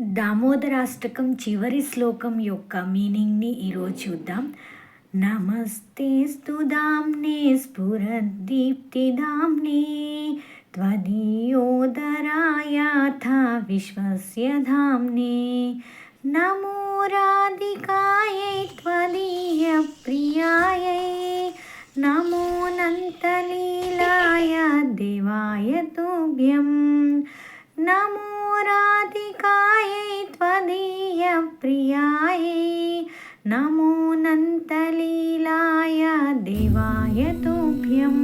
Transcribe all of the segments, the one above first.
దామోదరాష్టకం చివరి శ్లోకం యొక్క మీనింగ్ని ఈరోజు చూద్దాం. నమస్తేస్తు దామ్నే స్ఫురద్దీప్తిదామ్నే త్వదీయోదరాయాథ విశ్వస్య ధామ్నే నమో రాధికాయై త్వదీయ ప్రియాయై నమోనంతలీలాయ దేవాయ తుభ్యం నమో రాధికాయై త్వదీయ ప్రియాయై నమోనంతలీలాయ దేవాయ తుభ్యం.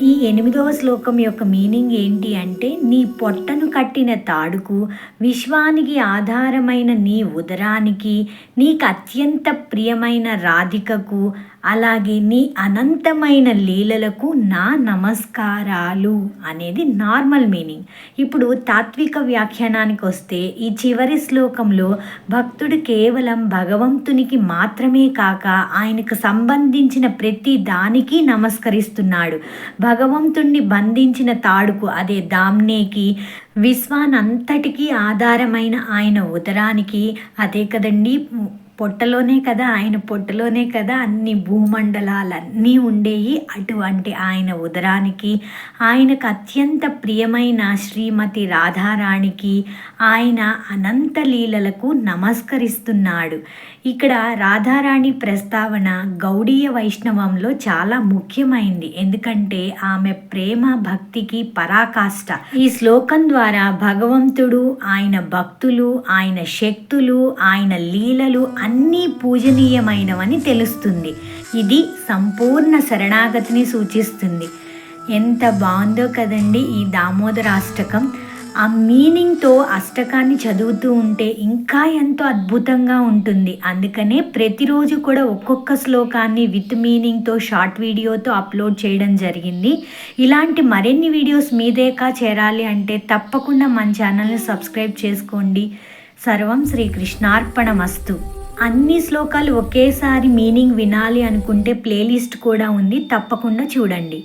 ఈ 8వ శ్లోకం యొక్క మీనింగ్ ఏంటి అంటే, నీ పొట్టను కట్టిన తాడుకు, విశ్వానికి ఆధారమైన నీ ఉదరానికి, నీకు అత్యంత ప్రియమైన రాధికకు, అలాగే నీ అనంతమైన లీలలకు నా నమస్కారాలు అనేది నార్మల్ మీనింగ్. ఇప్పుడు తాత్విక వ్యాఖ్యానానికి వస్తే, ఈ చివరి శ్లోకంలో భక్తుడు కేవలం భగవంతునికి మాత్రమే కాక ఆయనకు సంబంధించిన ప్రతి దానికి నమస్కరిస్తున్నాడు. భగవంతుణ్ణి బంధించిన తాడుకు, అదే దామ్నేకి, విశ్వానంతటికీ ఆధారమైన ఆయన ఉదరానికి, అదే కదండి ఆయన పొట్టలోనే కదా అన్ని భూమండలాలన్నీ ఉండేవి. అటువంటి ఆయన ఉదరానికి, ఆయనకు అత్యంత ప్రియమైన శ్రీమతి రాధారాణికి, ఆయన అనంత లీలలకు నమస్కరిస్తున్నాడు. ఇక్కడ రాధారాణి ప్రస్తావన గౌడీయ వైష్ణవంలో చాలా ముఖ్యమైంది. ఎందుకంటే ఆమె ప్రేమ భక్తికి పరాకాష్ట. ఈ శ్లోకం ద్వారా భగవంతుడు, ఆయన భక్తులు, ఆయన శక్తులు, ఆయన లీలలు అన్నీ పూజనీయమైనవని తెలుస్తుంది. ఇది సంపూర్ణ శరణాగతిని సూచిస్తుంది. ఎంత బాగుందో కదండి ఈ దామోదరాష్టకం. ఆ మీనింగ్తో అష్టకాన్ని చదువుతూ ఉంటే ఇంకా ఎంతో అద్భుతంగా ఉంటుంది. అందుకనే ప్రతిరోజు కూడా ఒక్కొక్క శ్లోకాన్ని విత్ మీనింగ్తో షార్ట్ వీడియోతో అప్లోడ్ చేయడం జరిగింది. ఇలాంటి మరిన్ని వీడియోస్ మీ దాకా చేరాలి అంటే తప్పకుండా మన ఛానల్ని సబ్స్క్రైబ్ చేసుకోండి. సర్వం శ్రీకృష్ణార్పణమస్తు. అన్ని శ్లోకాలు ఒకేసారి మీనింగ్ వినాలి అనుకుంటే ప్లేలిస్ట్ కూడా ఉంది, తప్పకుండా చూడండి.